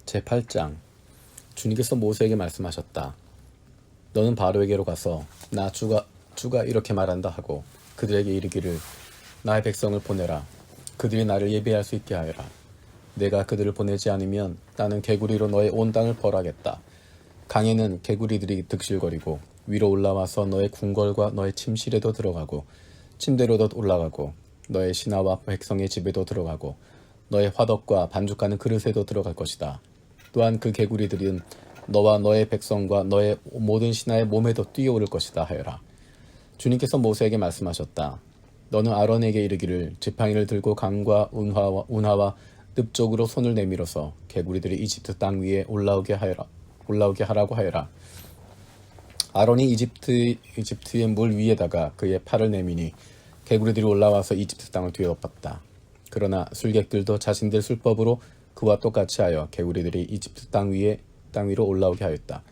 제8장. 주님께서 모세에게 말씀하셨다. 너는 바로에게로 가서 나 주가 이렇게 말한다 하고 그들에게 이르기를 나의 백성을 보내라. 그들이 나를 예배할 수 있게 하여라. 내가 그들을 보내지 않으면 나는 개구리로 너의 온 땅을 벌하겠다. 강에는 개구리들이 득실거리고 위로 올라와서 너의 궁궐과 너의 침실에도 들어가고 침대로도 올라가고 너의 신하와 백성의 집에도 들어가고 너의 화덕과 반죽하는 그릇에도 들어갈 것이다. 또한 그 개구리들은 너와 너의 백성과 너의 모든 신하의 몸에도 뛰어오를 것이다 하여라. 주님께서 모세에게 말씀하셨다. 너는 아론에게 이르기를 지팡이를 들고 강과 운하와 늪쪽으로 손을 내밀어서 개구리들이 이집트 땅 위에 올라오게 하라고 하여라. 아론이 이집트의 물 위에다가 그의 팔을 내미니 개구리들이 올라와서 이집트 땅을 뒤덮었다. 그러나 술객들도 자신들 술법으로 그와 똑같이 하여 개구리들이 이집트 땅 위로 올라오게 하였다.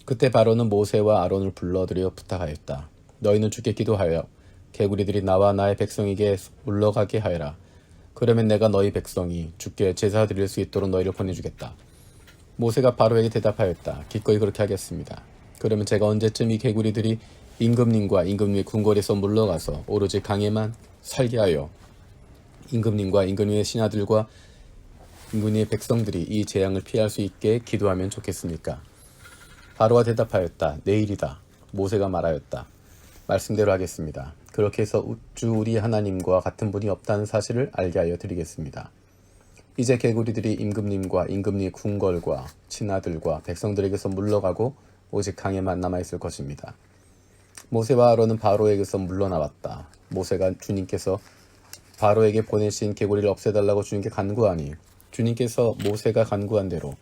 그때 바로는 모세와 아론을 불러들여 부탁하였다. 너희는 주께 기도하여 개구리들이 나와 나의 백성에게 물러가게 하여라. 그러면 내가 너희 백성이 주께 제사 드릴 수 있도록 너희를 보내주겠다. 모세가 바로에게 대답하였다. 기꺼이 그렇게 하겠습니다. 그러면 제가 언제쯤 이 개구리들이 임금님과 임금님의 궁궐에서 물러가서 오로지 강에만 살게 하여 임금님과 임금님의 신하들과 임금님의 백성들이 이 재앙을 피할 수 있게 기도하면 좋겠습니까? 바로가 대답하였다. 내일이다. 모세가 말하였다. 말씀대로 하겠습니다. 그렇게 해서 주 우리 하나님과 같은 분이 없다는 사실을 알게 하여 드리겠습니다. 이제 개구리들이 임금님과 임금님의 궁궐과 신하들과 백성들에게서 물러가고 오직 강에만 남아있을 것입니다. 모세와 아론은 바로에게서 물러나왔다. 모세가 주님께서 바로에게 보내신 개구리를 없애달라고 주님께 간구하니 주님께서 모세가 간구한 대로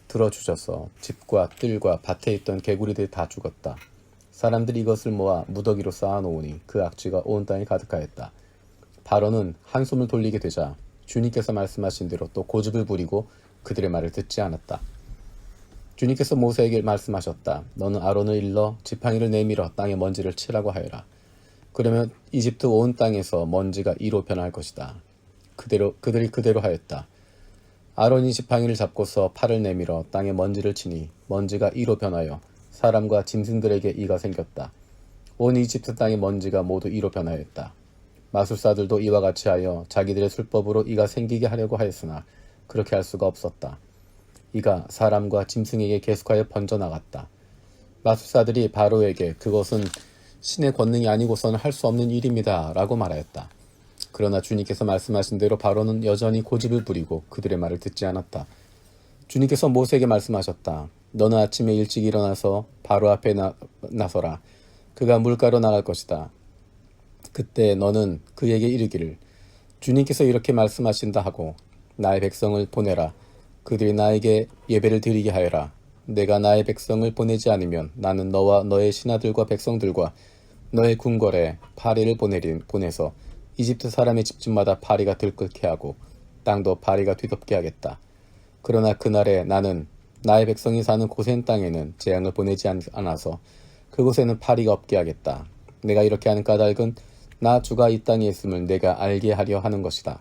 들어주셔서 집과 뜰과 밭에 있던 개구리들이 다 죽었다. 사람들이 이것을 모아 무더기로 쌓아놓으니 그 악취가 온 땅에 가득하였다. 바로는 한숨을 돌리게 되자 주님께서 말씀하신 대로 또 고집을 부리고 그들의 말을 듣지 않았다. 주님께서 모세에게 말씀하셨다. 너는 아론을 일러 지팡이를 내밀어 땅에 먼지를 치라고 하여라. 그러면 이집트 온 땅에서 먼지가 이로 변할 것이다. 그들이 그대로 하였다. 아론이 지팡이를 잡고서 팔을 내밀어 땅에 먼지를 치니 먼지가 이로 변하여 사람과 짐승들에게 이가 생겼다. 온 이집트 땅의 먼지가 모두 이로 변하였다. 마술사들도 이와 같이 하여 자기들의 술법으로 이가 생기게 하려고 하였으나 그렇게 할 수가 없었다. 이가 사람과 짐승에게 계속하여 번져나갔다. 마술사들이 바로에게 그것은 신의 권능이 아니고서는 할 수 없는 일입니다 라고 말하였다. 그러나 주님께서 말씀하신 대로 바로는 여전히 고집을 부리고 그들의 말을 듣지 않았다. 주님께서 모세에게 말씀하셨다. 너는 아침에 일찍 일어나서 바로 앞에 나서라. 그가 물가로 나갈 것이다. 그때 너는 그에게 이르기를 주님께서 이렇게 말씀하신다 하고 나의 백성을 보내라. 그들이 나에게 예배를 드리게 하여라. 내가 나의 백성을 보내지 않으면 나는 너와 너의 신하들과 백성들과 너의 궁궐에 파리를 보내서 이집트 사람의 집집마다 파리가 들끓게 하고 땅도 파리가 뒤덮게 하겠다. 그러나 그날에 나는 나의 백성이 사는 고센 땅에는 재앙을 보내지 않아서 그곳에는 파리가 없게 하겠다. 내가 이렇게 하는 까닭은 나 주가 이 땅에 있음을 내가 알게 하려 하는 것이다.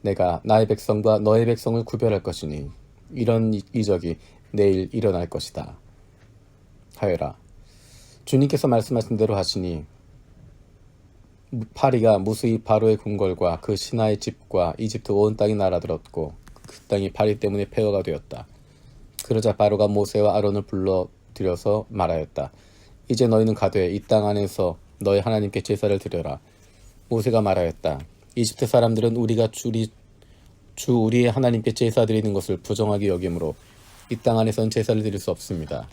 내가 나의 백성과 너의 백성을 구별할 것이니 이런 이적이 내일 일어날 것이다 하여라. 주님께서 말씀하신 대로 하시니 파리가 무수히 바로의 궁궐과 그 신하의 집과 이집트 온 땅이 날아들었고 그 땅이 파리 때문에 폐허가 되었다. 그러자 바로가 모세와 아론을 불러들여서 말하였다. 이제 너희는 가되 이 땅 안에서 너희 하나님께 제사를 드려라. 모세가 말하였다. 이집트 사람들은 우리가 우리의 하나님께 제사 드리는 것을 부정하게 여기므로 이 땅 안에선 제사를 드릴 수 없습니다.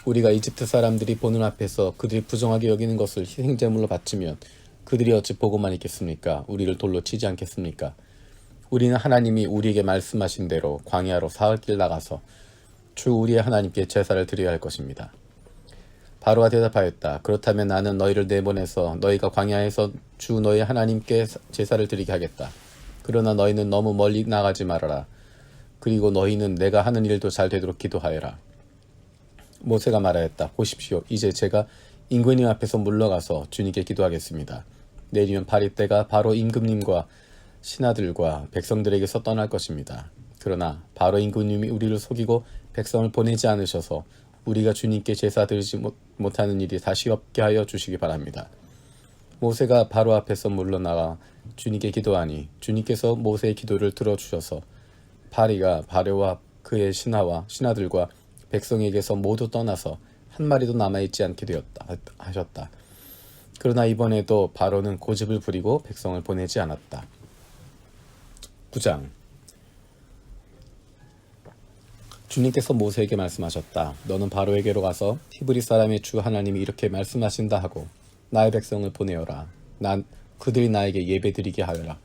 우리가 이집트 사람들이 보는 앞에서 그들이 부정하게 여기는 것을 희생제물로 바치면 그들이 어찌 보고만 있겠습니까? 우리를 돌로 치지 않겠습니까? 우리는 하나님이 우리에게 말씀하신 대로 광야로 사흘길 나가서 주 우리의 하나님께 제사를 드려야 할 것입니다. 바로가 대답하였다. 그렇다면 나는 너희를 내보내서 너희가 광야에서 주 너희 하나님께 제사를 드리게 하겠다. 그러나 너희는 너무 멀리 나가지 말아라. 그리고 너희는 내가 하는 일도 잘 되도록 기도하여라. 모세가 말하였다. 보십시오. 이제 제가 임금님 앞에서 물러가서 주님께 기도하겠습니다. 내일이면 파리 때가 바로 임금님과 신하들과 백성들에게서 떠날 것입니다. 그러나 바로 임금님이 우리를 속이고 백성을 보내지 않으셔서 우리가 주님께 제사 드리지 못하는 일이 다시 없게 하여 주시기 바랍니다. 모세가 바로 앞에서 물러나가 주님께 기도하니 주님께서 모세의 기도를 들어주셔서 파리가 바로와 그의 신하들과 백성에게서 모두 떠나서 한 마리도 남아있지 않게 되었다 하셨다. 그러나 이번에도 바로는 고집을 부리고 백성을 보내지 않았다. 9장. 주님께서 모세에게 말씀하셨다. 너는 바로에게로 가서 히브리 사람의 주 하나님이 이렇게 말씀하신다 하고 나의 백성을 보내어라. 그들이 나에게 예배드리게 하여라.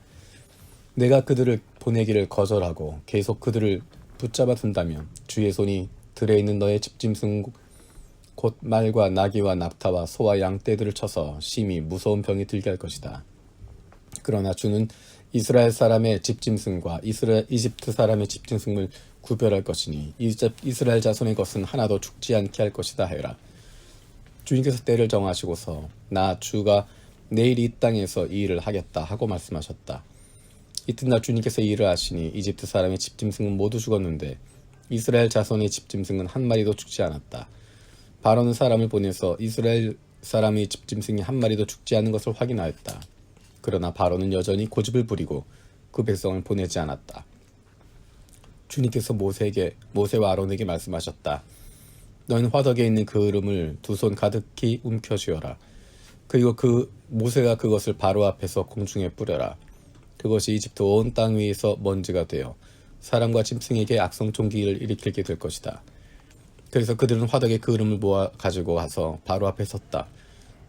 내가 그들을 보내기를 거절하고 계속 그들을 붙잡아 둔다면 주의 손이 들에 있는 너의 집짐승 곧 말과 나귀와 낙타와 소와 양 떼들을 쳐서 심히 무서운 병이 들게 할 것이다. 그러나 주는 이스라엘 사람의 집짐승과 이집트 사람의 집짐승을 구별할 것이니 이스라엘 자손의 것은 하나도 죽지 않게 할 것이다 하여라. 주님께서 때를 정하시고서 나 주가 내일 이 땅에서 이 일을 하겠다 하고 말씀하셨다. 이튿날 주님께서 이 일을 하시니 이집트 사람의 집짐승은 모두 죽었는데 이스라엘 자손의 집짐승은 한 마리도 죽지 않았다. 바로는 사람을 보내서 이스라엘 사람의 집짐승이 한 마리도 죽지 않은 것을 확인하였다. 그러나 바로는 여전히 고집을 부리고 그 백성을 보내지 않았다. 주님께서 모세와 아론에게 말씀하셨다. 너희는 화덕에 있는 그름을 두 손 가득히 움켜쥐어라. 그리고 모세가 그것을 바로 앞에서 공중에 뿌려라. 그것이 이집트 온 땅 위에서 먼지가 되어 사람과 짐승에게 악성 종기를 일으키게 될 것이다. 그래서 그들은 화덕에 그 그름을 모아 가지고 가서 바로 앞에 섰다.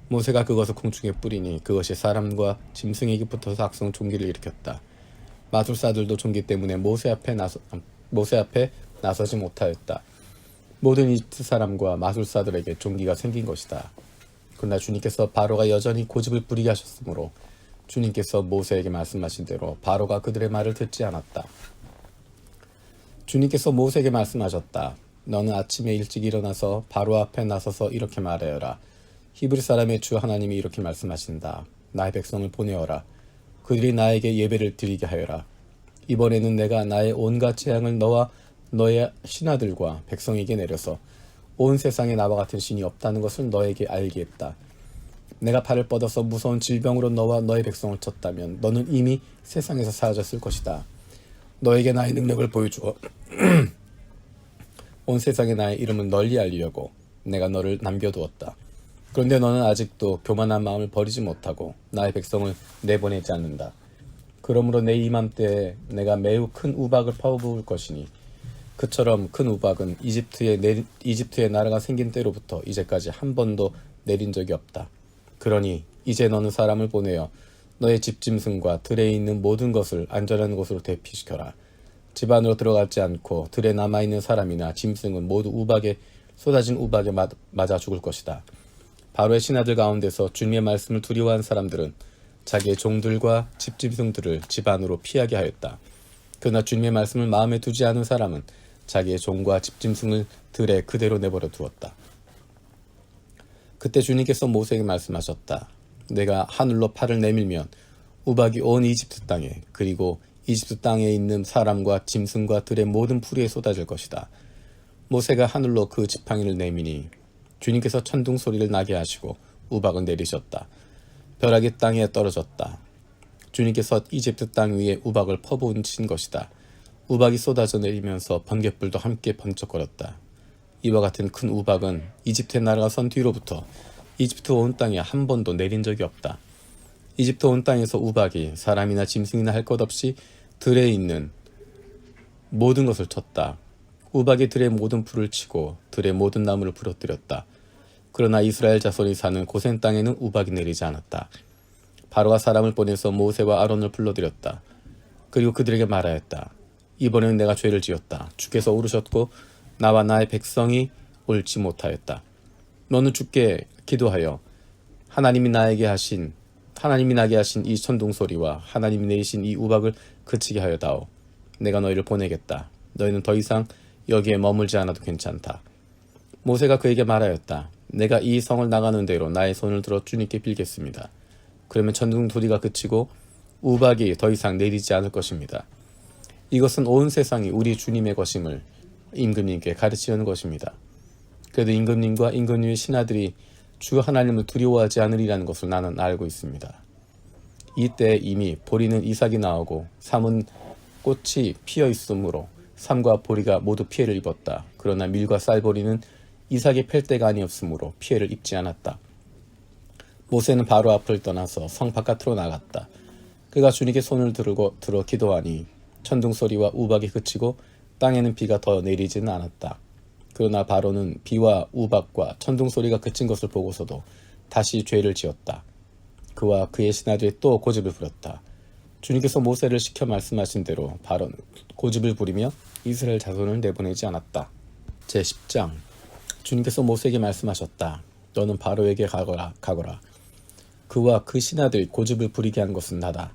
모세가 그것을 공중에 뿌리니 그것이 사람과 짐승에게 붙어서 악성 종기를 일으켰다. 마술사들도 종기 때문에 모세 앞에 나서지 못하였다. 모든 이집트 사람과 마술사들에게 종기가 생긴 것이다. 그러나 주님께서 바로가 여전히 고집을 부리게 하셨으므로 주님께서 모세에게 말씀하신 대로 바로가 그들의 말을 듣지 않았다. 주님께서 모세에게 말씀하셨다. 너는 아침에 일찍 일어나서 바로 앞에 나서서 이렇게 말하여라. 히브리 사람의 주 하나님이 이렇게 말씀하신다. 나의 백성을 보내어라. 그들이 나에게 예배를 드리게 하여라. 이번에는 내가 나의 온갖 재앙을 너와 너의 신하들과 백성에게 내려서 온 세상에 나와 같은 신이 없다는 것을 너에게 알게 했다. 내가 팔을 뻗어서 무서운 질병으로 너와 너의 백성을 쳤다면 너는 이미 세상에서 사라졌을 것이다. 너에게 나의 능력을 보여주어 온 세상에 나의 이름을 널리 알리려고 내가 너를 남겨두었다. 그런데 너는 아직도 교만한 마음을 버리지 못하고 나의 백성을 내보내지 않는다. 그러므로 내 이맘때에 내가 매우 큰 우박을 퍼부을 것이니 그처럼 큰 우박은 이집트의 나라가 생긴 때로부터 이제까지 한 번도 내린 적이 없다. 그러니 이제 너는 사람을 보내어 너의 집짐승과 들에 있는 모든 것을 안전한 곳으로 대피시켜라. 집 안으로 들어가지 않고 들에 남아있는 사람이나 짐승은 모두 쏟아진 우박에 맞아 죽을 것이다. 바로의 신하들 가운데서 주님의 말씀을 두려워한 사람들은 자기의 종들과 집짐승들을 집 안으로 피하게 하였다. 그러나 주님의 말씀을 마음에 두지 않은 사람은 자기의 종과 집짐승을 들에 그대로 내버려 두었다. 그때 주님께서 모세에게 말씀하셨다. 내가 하늘로 팔을 내밀면 우박이 온 이집트 땅에 그리고 이집트 땅에 있는 사람과 짐승과 들의 모든 풀이에 쏟아질 것이다. 모세가 하늘로 그 지팡이를 내미니 주님께서 천둥 소리를 나게 하시고 우박은 내리셨다. 벼락이 땅에 떨어졌다. 주님께서 이집트 땅 위에 우박을 퍼부으신 것이다. 우박이 쏟아져 내리면서 번갯불도 함께 번쩍거렸다. 이와 같은 큰 우박은 이집트의 나라가 선 뒤로부터 이집트 온 땅에 한 번도 내린 적이 없다. 이집트 온 땅에서 우박이 사람이나 짐승이나 할 것 없이 들에 있는 모든 것을 쳤다. 우박이 들의 모든 풀을 치고 들의 모든 나무를 부러뜨렸다. 그러나 이스라엘 자손이 사는 고센 땅에는 우박이 내리지 않았다. 바로가 사람을 보내서 모세와 아론을 불러들였다. 그리고 그들에게 말하였다. 이번에는 내가 죄를 지었다. 주께서 오르셨고 나와 나의 백성이 옳지 못하였다. 너는 주께 기도하여 하나님이 나게 하신 이 천둥 소리와 하나님이 내리신 이 우박을 그치게 하여다오. 내가 너희를 보내겠다. 너희는 더 이상 여기에 머물지 않아도 괜찮다. 모세가 그에게 말하였다. 내가 이 성을 나가는 대로 나의 손을 들어 주님께 빌겠습니다. 그러면 천둥 소리가 그치고 우박이 더 이상 내리지 않을 것입니다. 이것은 온 세상이 우리 주님의 것임을 임금님께 가르치려는 것입니다. 그래도 임금님과 임금님의 신하들이 주 하나님을 두려워하지 않으리라는 것을 나는 알고 있습니다. 이때 이미 보리는 이삭이 나오고 삼은 꽃이 피어 있으므로 삼과 보리가 모두 피해를 입었다. 그러나 밀과 쌀보리는 이삭이 팰 때가 아니었으므로 피해를 입지 않았다. 모세는 바로 앞을 떠나서 성 바깥으로 나갔다. 그가 주님께 손을 들어 기도하니 천둥 소리와 우박이 그치고 땅에는 비가 더 내리지는 않았다. 그러나 바로는 비와 우박과 천둥 소리가 그친 것을 보고서도 다시 죄를 지었다. 그와 그의 신하들이 또 고집을 부렸다. 주님께서 모세를 시켜 말씀하신 대로 바로는 고집을 부리며 이스라엘 자손을 내보내지 않았다. 제10장. 주님께서 모세에게 말씀하셨다. 너는 바로에게 가거라. 그와 그 신하들이 고집을 부리게 한 것은 나다.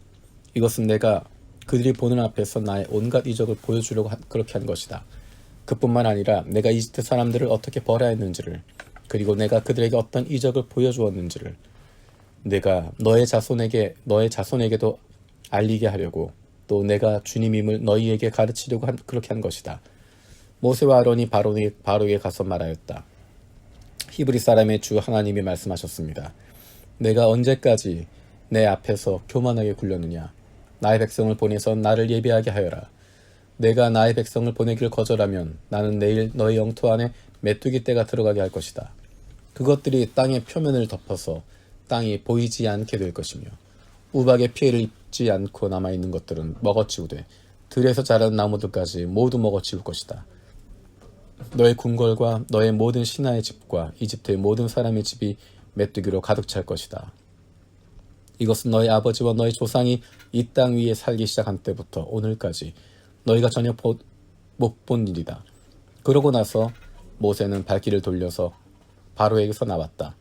이것은 내가 그들이 보는 앞에서 나의 온갖 이적을 보여주려고 그렇게 한 것이다. 그뿐만 아니라 내가 이집트 사람들을 어떻게 벌해야 했는지를, 그리고 내가 그들에게 어떤 이적을 보여주었는지를 내가 너의 자손에게도 알리게 하려고, 또 내가 주님임을 너희에게 가르치려고 그렇게 한 것이다. 모세와 아론이 바로에게 가서 말하였다. 히브리 사람의 주 하나님이 말씀하셨습니다. 내가 언제까지 내 앞에서 교만하게 굴렸느냐. 나의 백성을 보내서 나를 예배하게 하여라. 내가 나의 백성을 보내기를 거절하면 나는 내일 너의 영토 안에 메뚜기 떼가 들어가게 할 것이다. 그것들이 땅의 표면을 덮어서 땅이 보이지 않게 될 것이며, 우박의 피해를 입지 않고 남아있는 것들은 먹어치우되 들에서 자라는 나무들까지 모두 먹어치울 것이다. 너의 궁궐과 너의 모든 신하의 집과 이집트의 모든 사람의 집이 메뚜기로 가득 찰 것이다. 이것은 너희 아버지와 너희 조상이 이 땅 위에 살기 시작한 때부터 오늘까지 너희가 전혀 못 본 일이다. 그러고 나서 모세는 발길을 돌려서 바로에게서 나왔다.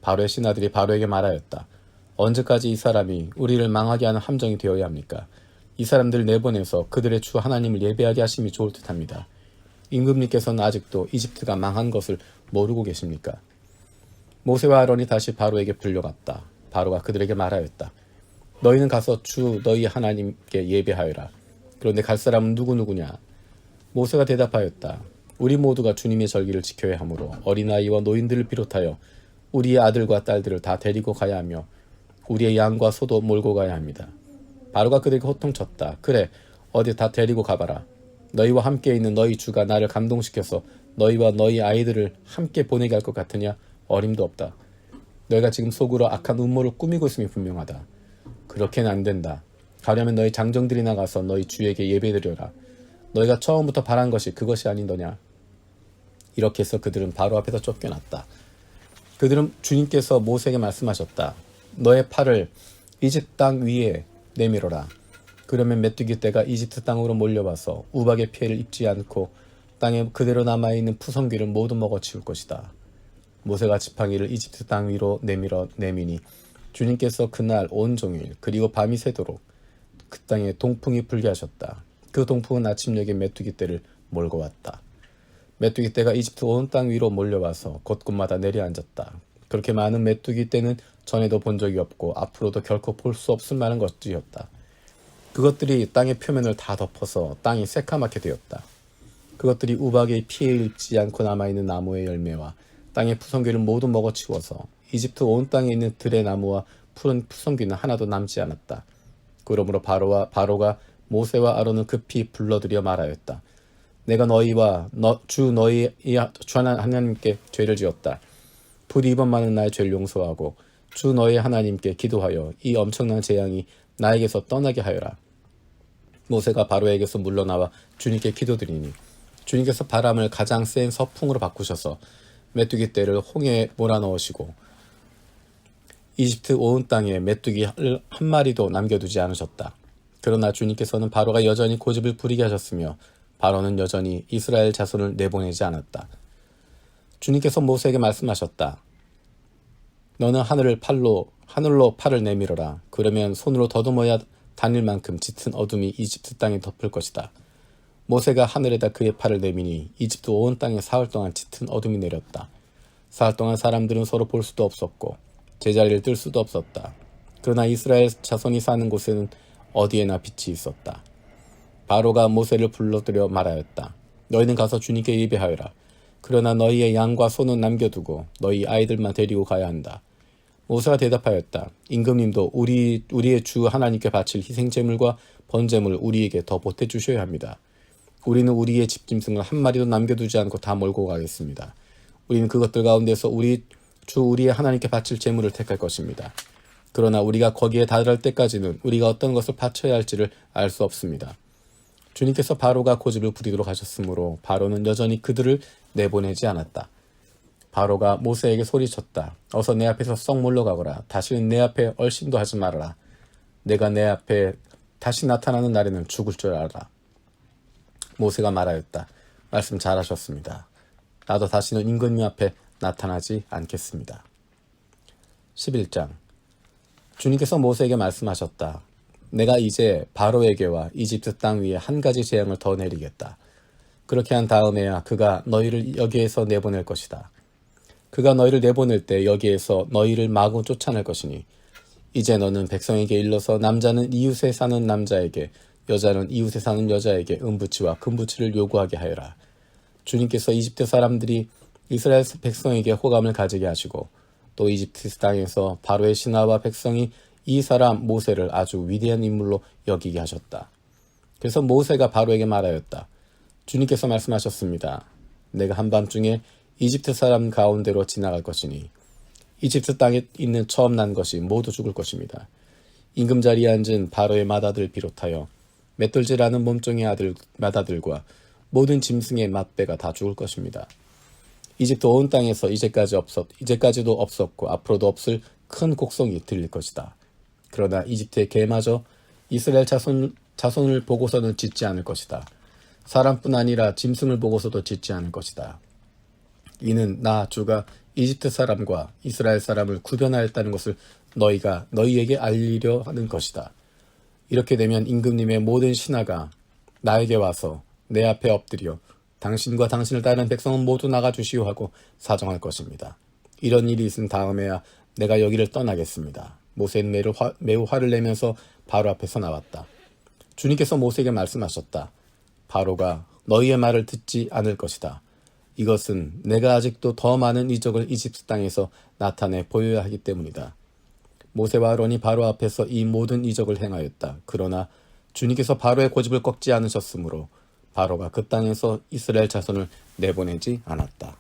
바로의 신하들이 바로에게 말하였다. 언제까지 이 사람이 우리를 망하게 하는 함정이 되어야 합니까? 이 사람들을 내보내서 그들의 주 하나님을 예배하게 하심이 좋을 듯합니다. 임금님께서는 아직도 이집트가 망한 것을 모르고 계십니까? 모세와 아론이 다시 바로에게 불려갔다. 바로가 그들에게 말하였다. 너희는 가서 주 너희 하나님께 예배하여라. 그런데 갈 사람은 누구냐? 모세가 대답하였다. 우리 모두가 주님의 절기를 지켜야 하므로 어린아이와 노인들을 비롯하여 우리의 아들과 딸들을 다 데리고 가야 하며 우리의 양과 소도 몰고 가야 합니다. 바로가 그들에게 호통쳤다. 그래, 어디 다 데리고 가봐라. 너희와 함께 있는 너희 주가 나를 감동시켜서 너희와 너희 아이들을 함께 보내게 할 것 같으냐? 어림도 없다. 너희가 지금 속으로 악한 음모를 꾸미고 있음이 분명하다. 그렇게는 안 된다. 가려면 너희 장정들이 나가서 너희 주에게 예배드려라. 너희가 처음부터 바란 것이 그것이 아닌더냐? 이렇게 해서 그들은 바로 앞에서 쫓겨났다. 그들은 주님께서 모세에게 말씀하셨다. 너의 팔을 이집트 땅 위에 내밀어라. 그러면 메뚜기 떼가 이집트 땅으로 몰려와서 우박의 피해를 입지 않고 땅에 그대로 남아있는 푸성귀를 모두 먹어치울 것이다. 모세가 지팡이를 이집트 땅 위로 내미니 주님께서 그날 온종일 그리고 밤이 새도록 그 땅에 동풍이 불게 하셨다. 그 동풍은 아침녘에 메뚜기 떼를 몰고 왔다. 메뚜기 떼가 이집트 온 땅 위로 몰려와서 곳곳마다 내려앉았다. 그렇게 많은 메뚜기 떼는 전에도 본 적이 없고 앞으로도 결코 볼 수 없을 만한 것들이었다. 그것들이 땅의 표면을 다 덮어서 땅이 새카맣게 되었다. 그것들이 우박에 피해 입지 않고 남아있는 나무의 열매와 땅의 푸성귀를 모두 먹어치워서 이집트 온 땅에 있는 들의 나무와 푸른 푸성귀는 하나도 남지 않았다. 그러므로 바로가 모세와 아론을 급히 불러들여 말하였다. 내가 너희와 주 하나님께 죄를 지었다. 부디 이번만은 나의 죄를 용서하고 주 너희 하나님께 기도하여 이 엄청난 재앙이 나에게서 떠나게 하여라. 모세가 바로에게서 물러나와 주님께 기도드리니 주님께서 바람을 가장 센 서풍으로 바꾸셔서 메뚜기 떼를 홍해에 몰아넣으시고 이집트 온 땅에 메뚜기 한 마리도 남겨두지 않으셨다. 그러나 주님께서는 바로가 여전히 고집을 부리게 하셨으며 바로는 여전히 이스라엘 자손을 내보내지 않았다. 주님께서 모세에게 말씀하셨다. 너는 하늘로 팔을 내밀어라. 그러면 손으로 더듬어야 다닐 만큼 짙은 어둠이 이집트 땅에 덮을 것이다. 모세가 하늘에다 그의 팔을 내미니 이집트 온 땅에 사흘 동안 짙은 어둠이 내렸다. 사흘 동안 사람들은 서로 볼 수도 없었고 제자리를 뜰 수도 없었다. 그러나 이스라엘 자손이 사는 곳에는 어디에나 빛이 있었다. 바로가 모세를 불러들여 말하였다. 너희는 가서 주님께 예배하여라. 그러나 너희의 양과 소는 남겨두고 너희 아이들만 데리고 가야 한다. 모세가 대답하였다. 임금님도 우리의 주 하나님께 바칠 희생제물과 번제물을 우리에게 더 보태주셔야 합니다. 우리는 우리의 집짐승을 한 마리도 남겨두지 않고 다 몰고 가겠습니다. 우리는 그것들 가운데서 우리의 하나님께 바칠 제물을 택할 것입니다. 그러나 우리가 거기에 다다를 때까지는 우리가 어떤 것을 바쳐야 할지를 알 수 없습니다. 주님께서 바로가 고집을 부리도록 하셨으므로 바로는 여전히 그들을 내보내지 않았다. 바로가 모세에게 소리쳤다. 어서 내 앞에서 썩 물러가거라. 다시는 내 앞에 얼씬도 하지 말아라. 내가 내 앞에 다시 나타나는 날에는 죽을 줄 알아라. 모세가 말하였다. 말씀 잘하셨습니다. 나도 다시는 임금님 앞에 나타나지 않겠습니다. 11장. 주님께서 모세에게 말씀하셨다. 내가 이제 바로에게와 이집트 땅 위에 한 가지 재앙을 더 내리겠다. 그렇게 한 다음에야 그가 너희를 여기에서 내보낼 것이다. 그가 너희를 내보낼 때 여기에서 너희를 마구 쫓아낼 것이니 이제 너는 백성에게 일러서 남자는 이웃에 사는 남자에게 여자는 이웃에 사는 여자에게 은부치와 금부치를 요구하게 하여라. 주님께서 이집트 사람들이 이스라엘 백성에게 호감을 가지게 하시고 또 이집트 땅에서 바로의 신하와 백성이 이 사람 모세를 아주 위대한 인물로 여기게 하셨다. 그래서 모세가 바로에게 말하였다. 주님께서 말씀하셨습니다. 내가 한밤중에 이집트 사람 가운데로 지나갈 것이니 이집트 땅에 있는 처음 난 것이 모두 죽을 것입니다. 임금 자리에 앉은 바로의 맏아들 비롯하여 맷돌질하는 몸종의 맏아들과 모든 짐승의 맏배가 다 죽을 것입니다. 이집트 온 땅에서 이제까지도 없었고 앞으로도 없을 큰 곡성이 들릴 것이다. 그러나 이집트의 개마저 이스라엘 자손을 보고서는 짖지 않을 것이다. 사람뿐 아니라 짐승을 보고서도 짖지 않을 것이다. 이는 나 주가 이집트 사람과 이스라엘 사람을 구별하였다는 것을 너희에게 알리려 하는 것이다. 이렇게 되면 임금님의 모든 신하가 나에게 와서 내 앞에 엎드려 당신과 당신을 따르는 백성은 모두 나가주시오 하고 사정할 것입니다. 이런 일이 있은 다음에야 내가 여기를 떠나겠습니다. 모세는 매우 화를 내면서 바로 앞에서 나왔다. 주님께서 모세에게 말씀하셨다. 바로가 너희의 말을 듣지 않을 것이다. 이것은 내가 아직도 더 많은 이적을 이집트 땅에서 나타내 보여야 하기 때문이다. 모세와 아론이 바로 앞에서 이 모든 이적을 행하였다. 그러나 주님께서 바로의 고집을 꺾지 않으셨으므로 바로가 그 땅에서 이스라엘 자손을 내보내지 않았다.